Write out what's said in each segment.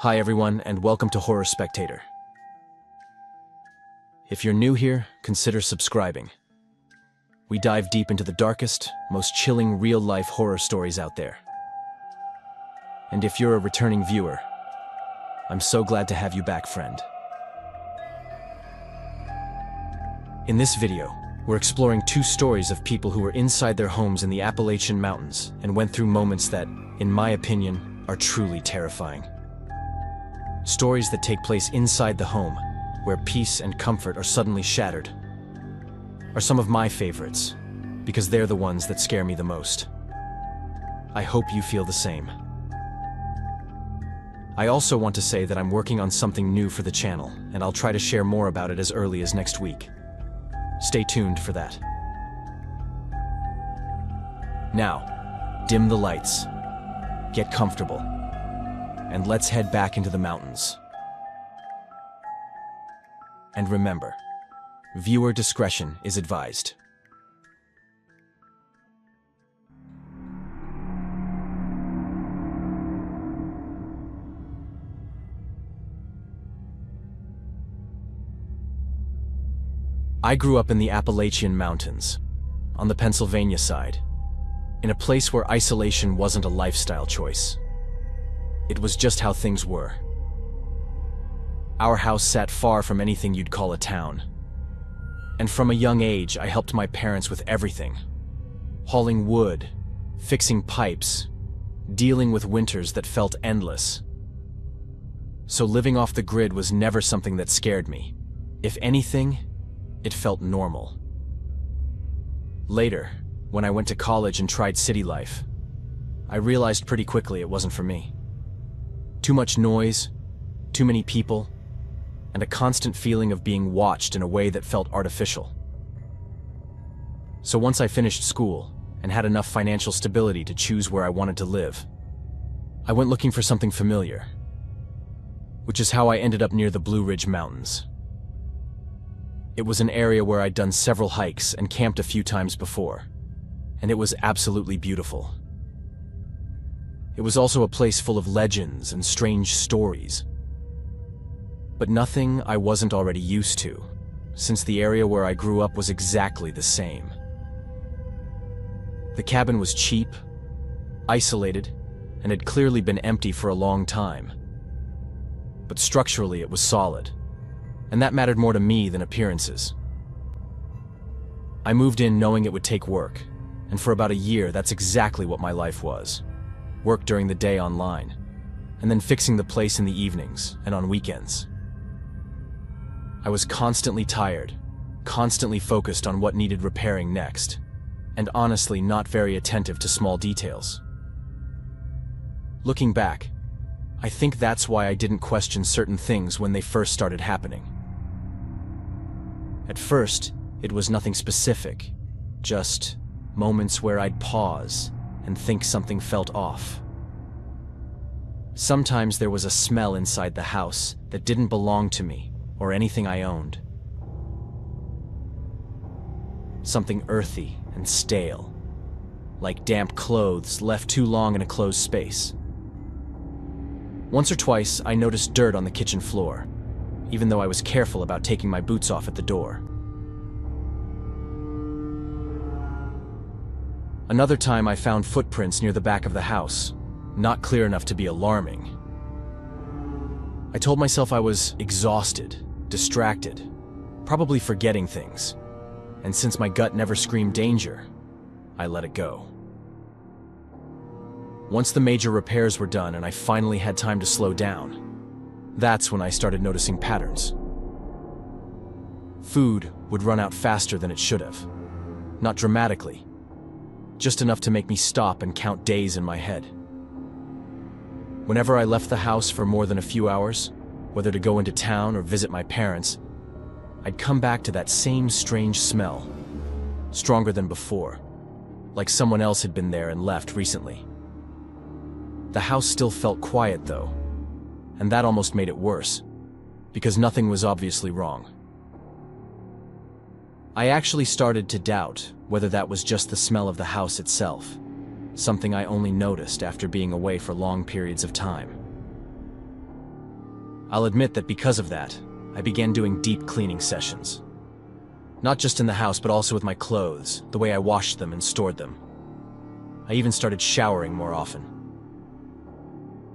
Hi everyone, and welcome to Horror Spectator. If you're new here, consider subscribing. We dive deep into the darkest, most chilling real-life horror stories out there. And if you're a returning viewer, I'm so glad to have you back, friend. In this video, we're exploring two stories of people who were inside their homes in the Appalachian Mountains and went through moments that, in my opinion, are truly terrifying. Stories that take place inside the home, where peace and comfort are suddenly shattered, are some of my favorites, because they're the ones that scare me the most. I hope you feel the same. I also want to say that I'm working on something new for the channel, and I'll try to share more about it as early as next week. Stay tuned for that. Now, dim the lights, get comfortable, and let's head back into the mountains. And remember, viewer discretion is advised. I grew up in the Appalachian Mountains, on the Pennsylvania side, in a place where isolation wasn't a lifestyle choice. It was just how things were. Our house sat far from anything you'd call a town. And from a young age, I helped my parents with everything. Hauling wood, fixing pipes, dealing with winters that felt endless. So living off the grid was never something that scared me. If anything, it felt normal. Later, when I went to college and tried city life, I realized pretty quickly it wasn't for me. Too much noise, too many people, and a constant feeling of being watched in a way that felt artificial. So once I finished school and had enough financial stability to choose where I wanted to live, I went looking for something familiar, which is how I ended up near the Blue Ridge Mountains. It was an area where I'd done several hikes and camped a few times before, and it was absolutely beautiful. It was also a place full of legends and strange stories. But nothing I wasn't already used to, since the area where I grew up was exactly the same. The cabin was cheap, isolated, and had clearly been empty for a long time. But structurally it was solid, and that mattered more to me than appearances. I moved in knowing it would take work, and for about a year that's exactly what my life was. Work during the day online, and then fixing the place in the evenings and on weekends. I was constantly tired, constantly focused on what needed repairing next, and honestly not very attentive to small details. Looking back, I think that's why I didn't question certain things when they first started happening. At first, it was nothing specific, just moments where I'd pause and think something felt off. Sometimes there was a smell inside the house that didn't belong to me or anything I owned. Something earthy and stale, like damp clothes left too long in a closed space. Once or twice, I noticed dirt on the kitchen floor, even though I was careful about taking my boots off at the door. Another time I found footprints near the back of the house, not clear enough to be alarming. I told myself I was exhausted, distracted, probably forgetting things, and since my gut never screamed danger, I let it go. Once the major repairs were done and I finally had time to slow down, that's when I started noticing patterns. Food would run out faster than it should have, not dramatically, just enough to make me stop and count days in my head. Whenever I left the house for more than a few hours, whether to go into town or visit my parents, I'd come back to that same strange smell, stronger than before, like someone else had been there and left recently. The house still felt quiet though, and that almost made it worse, because nothing was obviously wrong. I actually started to doubt whether that was just the smell of the house itself, something I only noticed after being away for long periods of time. I'll admit that because of that, I began doing deep cleaning sessions. Not just in the house, but also with my clothes, the way I washed them and stored them. I even started showering more often.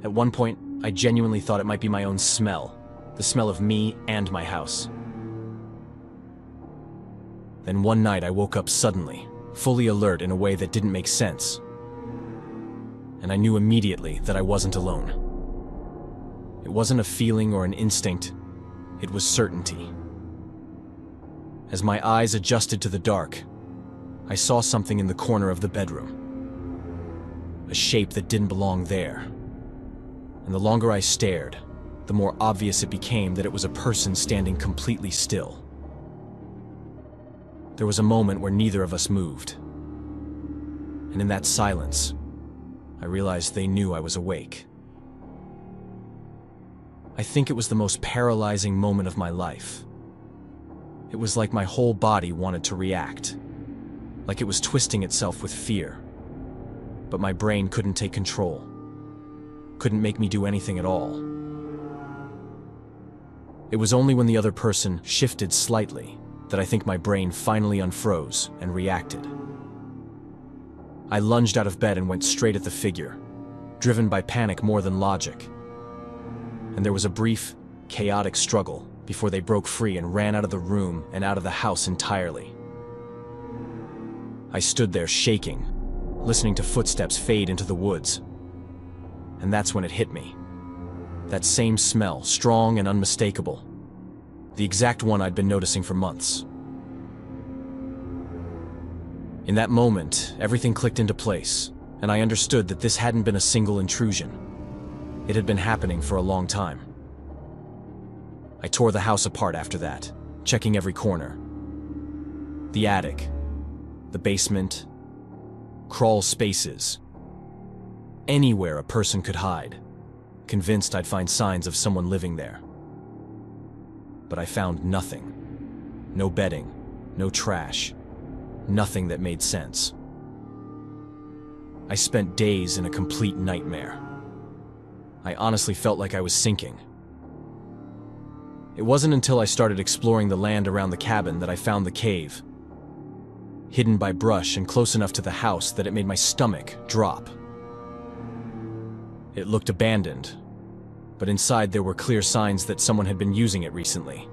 At one point, I genuinely thought it might be my own smell, the smell of me and my house. Then one night I woke up suddenly, fully alert in a way that didn't make sense. And I knew immediately that I wasn't alone. It wasn't a feeling or an instinct, it was certainty. As my eyes adjusted to the dark, I saw something in the corner of the bedroom. A shape that didn't belong there. And the longer I stared, the more obvious it became that it was a person standing completely still. There was a moment where neither of us moved. And in that silence, I realized they knew I was awake. I think it was the most paralyzing moment of my life. It was like my whole body wanted to react, like it was twisting itself with fear. But my brain couldn't take control, couldn't make me do anything at all. It was only when the other person shifted slightly that I think my brain finally unfroze and reacted. I lunged out of bed and went straight at the figure, driven by panic more than logic. And there was a brief, chaotic struggle before they broke free and ran out of the room and out of the house entirely. I stood there shaking, listening to footsteps fade into the woods. And that's when it hit me. That same smell, strong and unmistakable. The exact one I'd been noticing for months. In that moment, everything clicked into place, and I understood that this hadn't been a single intrusion. It had been happening for a long time. I tore the house apart after that, checking every corner. The attic, the basement, crawl spaces. Anywhere a person could hide, convinced I'd find signs of someone living there. But I found nothing. No bedding, no trash, nothing that made sense. I spent days in a complete nightmare. I honestly felt like I was sinking. It wasn't until I started exploring the land around the cabin that I found the cave. Hidden by brush and close enough to the house that it made my stomach drop. It looked abandoned, but inside there were clear signs that someone had been using it recently.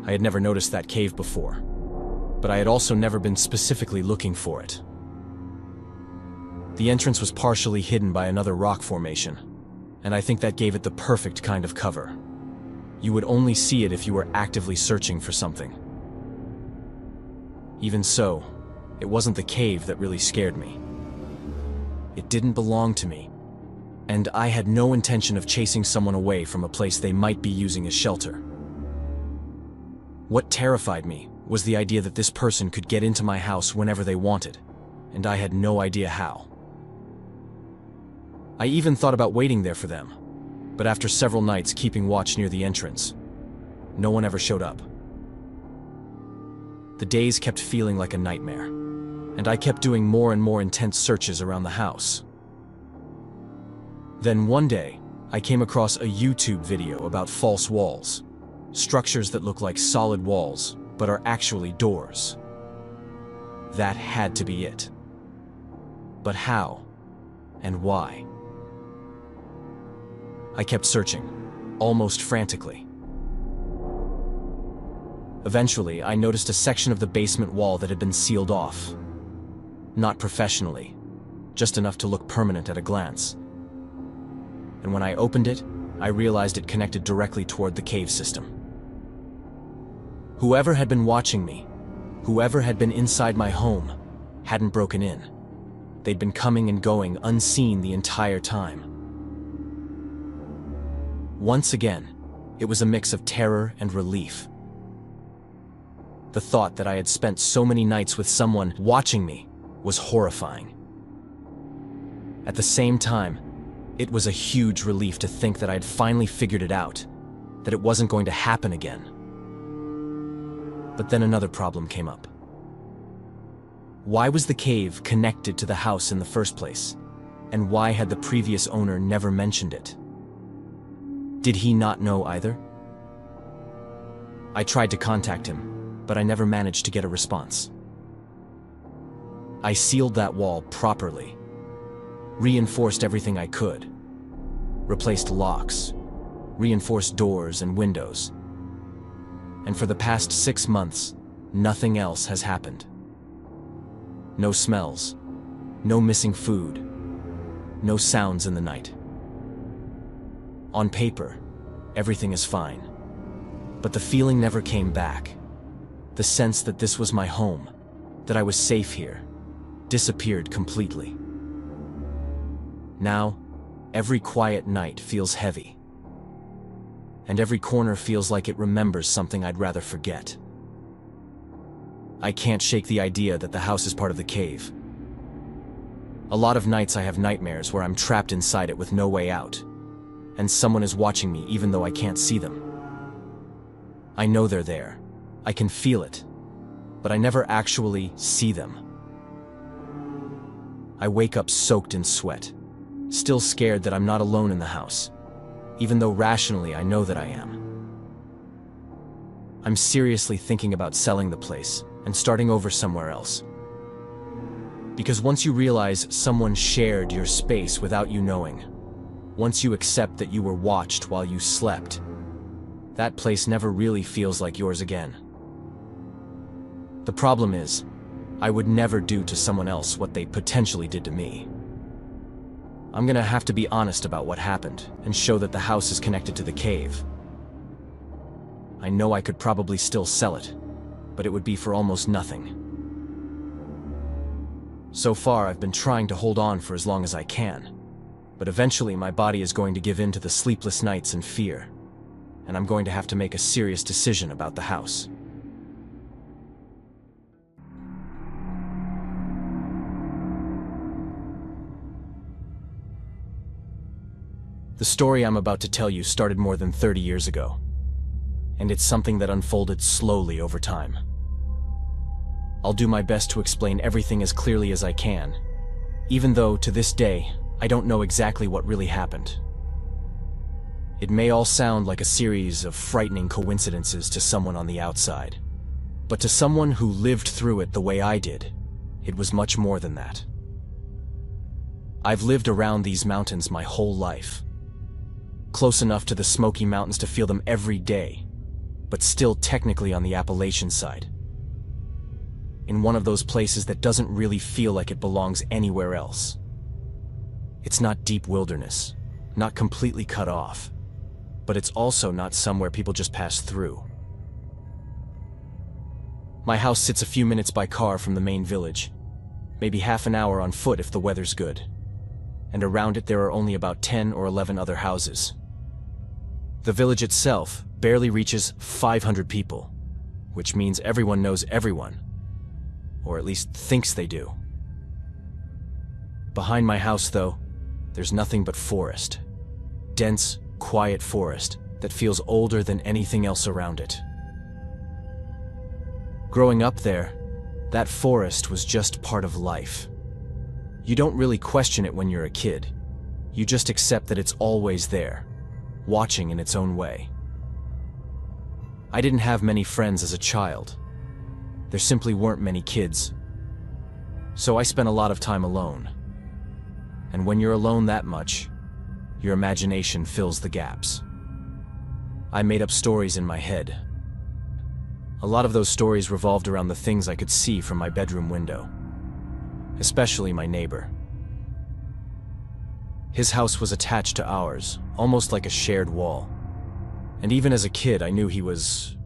I had never noticed that cave before, but I had also never been specifically looking for it. The entrance was partially hidden by another rock formation, and I think that gave it the perfect kind of cover. You would only see it if you were actively searching for something. Even so, it wasn't the cave that really scared me. It didn't belong to me, and I had no intention of chasing someone away from a place they might be using as shelter. What terrified me was the idea that this person could get into my house whenever they wanted, and I had no idea how. I even thought about waiting there for them, but after several nights keeping watch near the entrance, no one ever showed up. The days kept feeling like a nightmare, and I kept doing more and more intense searches around the house. Then one day, I came across a YouTube video about false walls, structures that look like solid walls, but are actually doors. That had to be it. But how? And why? I kept searching, almost frantically. Eventually, I noticed a section of the basement wall that had been sealed off. Not professionally, just enough to look permanent at a glance. And when I opened it, I realized it connected directly toward the cave system. Whoever had been watching me, whoever had been inside my home, hadn't broken in. They'd been coming and going unseen the entire time. Once again, it was a mix of terror and relief. The thought that I had spent so many nights with someone watching me was horrifying. At the same time, it was a huge relief to think that I had finally figured it out, that it wasn't going to happen again. But then another problem came up. Why was the cave connected to the house in the first place? And why had the previous owner never mentioned it? Did he not know either? I tried to contact him, but I never managed to get a response. I sealed that wall properly, reinforced everything I could, replaced locks, reinforced doors and windows. And for the past 6 months, nothing else has happened. No smells, no missing food, no sounds in the night. On paper, everything is fine, but the feeling never came back. The sense that this was my home, that I was safe here, disappeared completely. Now, every quiet night feels heavy, and every corner feels like it remembers something I'd rather forget. I can't shake the idea that the house is part of the cave. A lot of nights I have nightmares where I'm trapped inside it with no way out, and someone is watching me even though I can't see them. I know they're there. I can feel it, but I never actually see them. I wake up soaked in sweat, still scared that I'm not alone in the house, even though rationally I know that I am. I'm seriously thinking about selling the place and starting over somewhere else. Because once you realize someone shared your space without you knowing, once you accept that you were watched while you slept, that place never really feels like yours again. The problem is, I would never do to someone else what they potentially did to me. I'm gonna have to be honest about what happened and show that the house is connected to the cave. I know I could probably still sell it, but it would be for almost nothing. So far, I've been trying to hold on for as long as I can, but eventually my body is going to give in to the sleepless nights and fear, and I'm going to have to make a serious decision about the house. The story I'm about to tell you started more than 30 years ago, and it's something that unfolded slowly over time. I'll do my best to explain everything as clearly as I can, even though, to this day, I don't know exactly what really happened. It may all sound like a series of frightening coincidences to someone on the outside, but to someone who lived through it the way I did, it was much more than that. I've lived around these mountains my whole life, close enough to the Smoky Mountains to feel them every day, but still technically on the Appalachian side. In one of those places that doesn't really feel like it belongs anywhere else. It's not deep wilderness, not completely cut off, but it's also not somewhere people just pass through. My house sits a few minutes by car from the main village, maybe half an hour on foot if the weather's good, and around it there are only about 10 or 11 other houses. The village itself barely reaches 500 people, which means everyone knows everyone, or at least thinks they do. Behind my house, though, there's nothing but forest. Dense, quiet forest that feels older than anything else around it. Growing up there, that forest was just part of life. You don't really question it when you're a kid. You just accept that it's always there, watching in its own way. I didn't have many friends as a child. There simply weren't many kids. So I spent a lot of time alone. And when you're alone that much, your imagination fills the gaps. I made up stories in my head. A lot of those stories revolved around the things I could see from my bedroom window, especially my neighbor. His house was attached to ours, almost like a shared wall. And even as a kid, I knew he was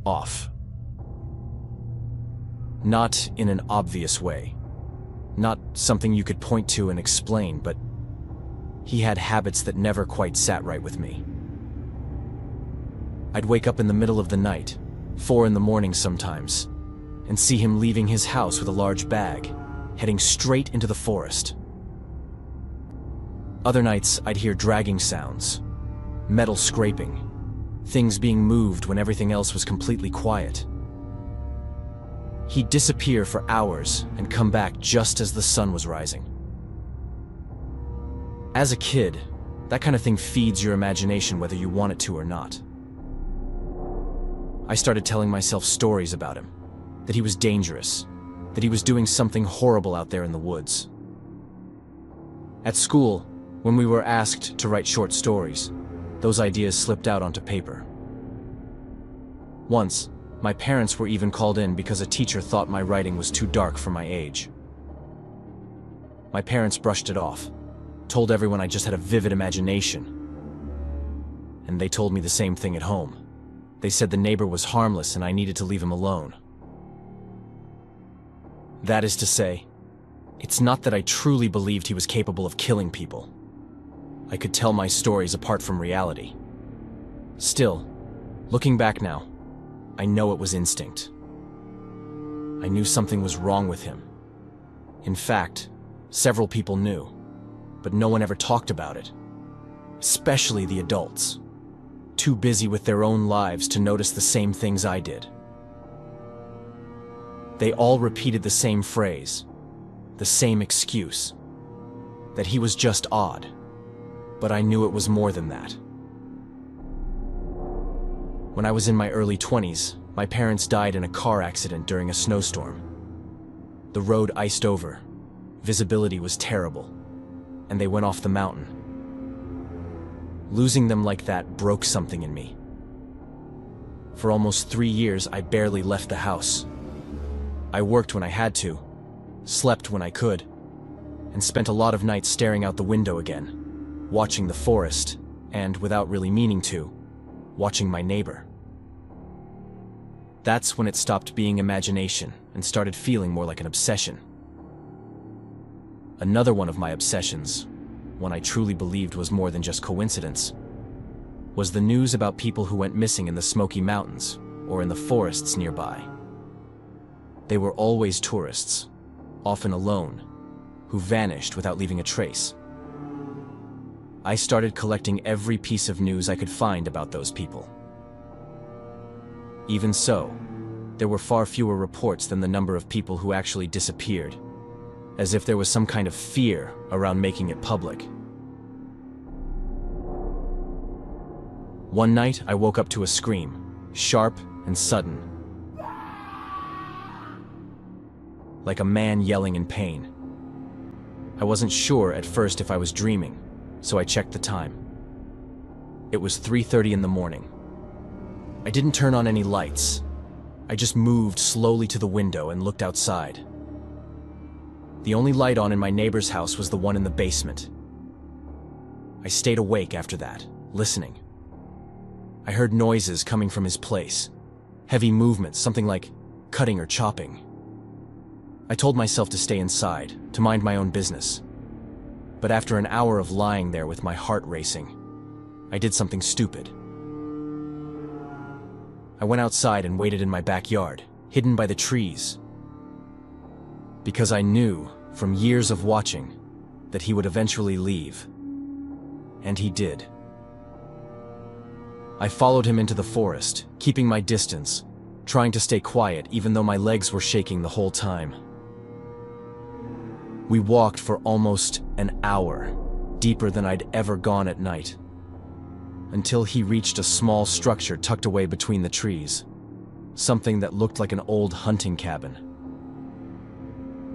off. Not in an obvious way. Not something you could point to and explain, but he had habits that never quite sat right with me. I'd wake up in the middle of the night, 4 in the morning sometimes, and see him leaving his house with a large bag, heading straight into the forest. Other nights, I'd hear dragging sounds, metal scraping, things being moved when everything else was completely quiet. He'd disappear for hours and come back just as the sun was rising. As a kid, That kind of thing feeds your imagination whether you want it to or not. I started telling myself stories about him, that he was dangerous, that he was doing something horrible out there in the woods. At school, when we were asked to write short stories, those ideas slipped out onto paper. Once, my parents were even called in because a teacher thought my writing was too dark for my age. My parents brushed it off, told everyone I just had a vivid imagination. And they told me the same thing at home. They said the neighbor was harmless and I needed to leave him alone. That is to say, it's not that I truly believed he was capable of killing people. I could tell my stories apart from reality. Still, looking back now, I know it was instinct. I knew something was wrong with him. In fact, several people knew, but no one ever talked about it. Especially the adults, too busy with their own lives to notice the same things I did. They all repeated the same phrase, the same excuse, that he was just odd, but I knew it was more than that. When I was in my early 20s, my parents died in a car accident during a snowstorm. The road iced over, visibility was terrible, and they went off the mountain. Losing them like that broke something in me. For almost 3 years, I barely left the house. I worked when I had to, slept when I could, and spent a lot of nights staring out the window again, watching the forest, and, without really meaning to, watching my neighbor. That's when it stopped being imagination and started feeling more like an obsession. Another one of my obsessions, one I truly believed was more than just coincidence, was the news about people who went missing in the Smoky Mountains or in the forests nearby. They were always tourists, often alone, who vanished without leaving a trace. I started collecting every piece of news I could find about those people. Even so, there were far fewer reports than the number of people who actually disappeared, as if there was some kind of fear around making it public. One night, I woke up to a scream, sharp and sudden, like a man yelling in pain. I wasn't sure at first if I was dreaming, so I checked the time. It was 3:30 in the morning. I didn't turn on any lights. I just moved slowly to the window and looked outside. The only light on in my neighbor's house was the one in the basement. I stayed awake after that, listening. I heard noises coming from his place, heavy movements, something like cutting or chopping. I told myself to stay inside, to mind my own business. But after an hour of lying there with my heart racing, I did something stupid. I went outside and waited in my backyard, hidden by the trees, because I knew, from years of watching, that he would eventually leave. And he did. I followed him into the forest, keeping my distance, trying to stay quiet even though my legs were shaking the whole time. We walked for almost an hour, deeper than I'd ever gone at night, until he reached a small structure tucked away between the trees, something that looked like an old hunting cabin.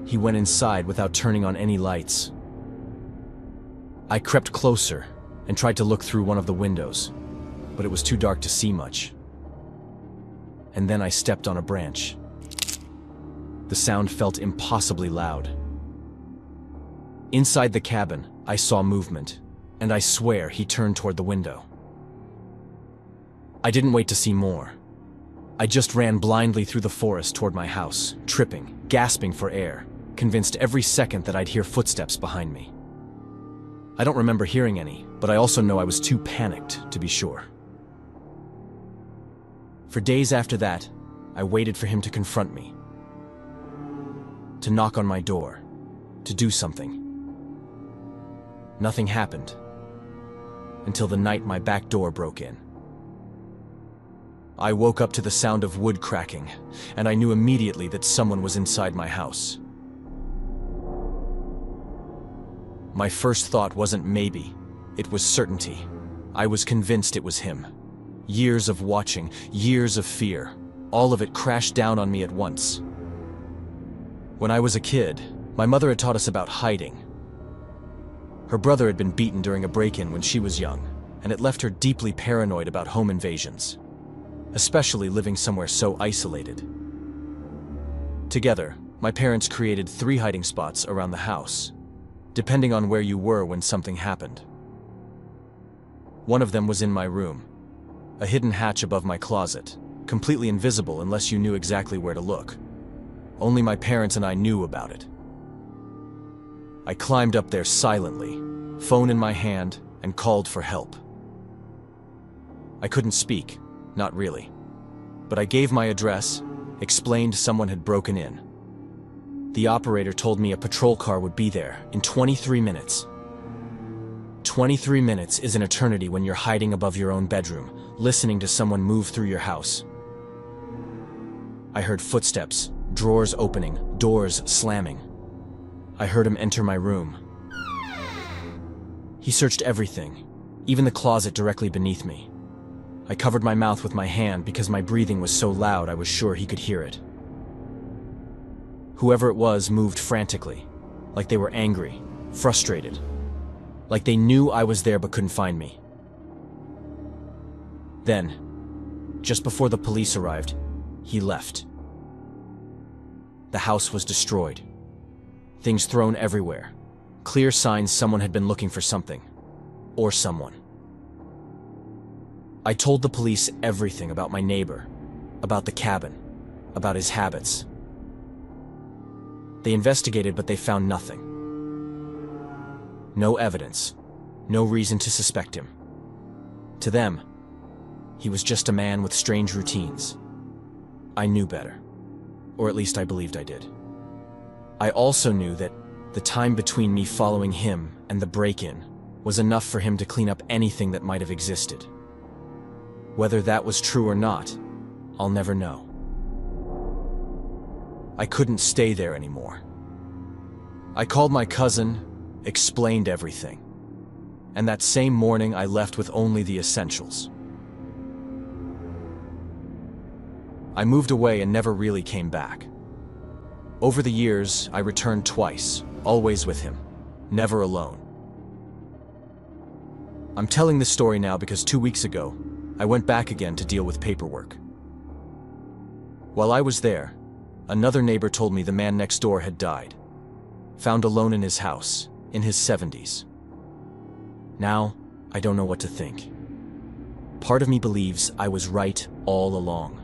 He went inside without turning on any lights. I crept closer and tried to look through one of the windows, but it was too dark to see much. And then I stepped on a branch. The sound felt impossibly loud. Inside the cabin, I saw movement, and I swear he turned toward the window. I didn't wait to see more. I just ran blindly through the forest toward my house, tripping, gasping for air, convinced every second that I'd hear footsteps behind me. I don't remember hearing any, but I also know I was too panicked to be sure. For days after that, I waited for him to confront me, to knock on my door, to do something. Nothing happened, until the night my back door broke in. I woke up to the sound of wood cracking, and I knew immediately that someone was inside my house. My first thought wasn't maybe, It was certainty. I was convinced it was him. Years of watching, years of fear, all of it crashed down on me at once. When I was a kid, my mother had taught us about hiding. Her brother had been beaten during a break-in when she was young, and it left her deeply paranoid about home invasions, especially living somewhere so isolated. Together, my parents created 3 hiding spots around the house, depending on where you were when something happened. One of them was in my room, a hidden hatch above my closet, completely invisible unless you knew exactly where to look. Only my parents and I knew about it. I climbed up there silently, phone in my hand, and called for help. I couldn't speak, not really, but I gave my address, explained someone had broken in. The operator told me a patrol car would be there in 23 minutes. 23 minutes is an eternity when you're hiding above your own bedroom, listening to someone move through your house. I heard footsteps, drawers opening, doors slamming. I heard him enter my room. He searched everything, even the closet directly beneath me. I covered my mouth with my hand because my breathing was so loud I was sure he could hear it. Whoever it was moved frantically, like they were angry, frustrated, like they knew I was there but couldn't find me. Then, just before the police arrived, he left. The house was destroyed. Things thrown everywhere. Clear signs someone had been looking for something. Or someone. I told the police everything about my neighbor, about the cabin, about his habits. They investigated, but they found nothing. No evidence, no reason to suspect him. To them, he was just a man with strange routines. I knew better, or at least I believed I did. I also knew that the time between me following him and the break-in was enough for him to clean up anything that might have existed. Whether that was true or not, I'll never know. I couldn't stay there anymore. I called my cousin, explained everything, and that same morning I left with only the essentials. I moved away and never really came back. Over the years, I returned twice, always with him, never alone. I'm telling this story now because 2 weeks ago, I went back again to deal with paperwork. While I was there, another neighbor told me the man next door had died, found alone in his house, in his 70s. Now, I don't know what to think. Part of me believes I was right all along.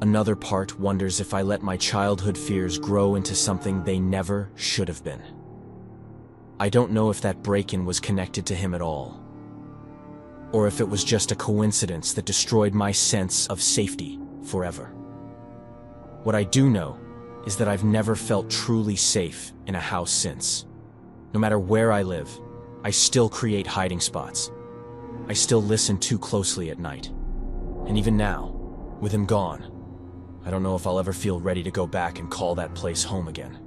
Another part wonders if I let my childhood fears grow into something they never should have been. I don't know if that break-in was connected to him at all, or if it was just a coincidence that destroyed my sense of safety forever. What I do know is that I've never felt truly safe in a house since. No matter where I live, I still create hiding spots. I still listen too closely at night. And even now, with him gone, I don't know if I'll ever feel ready to go back and call that place home again.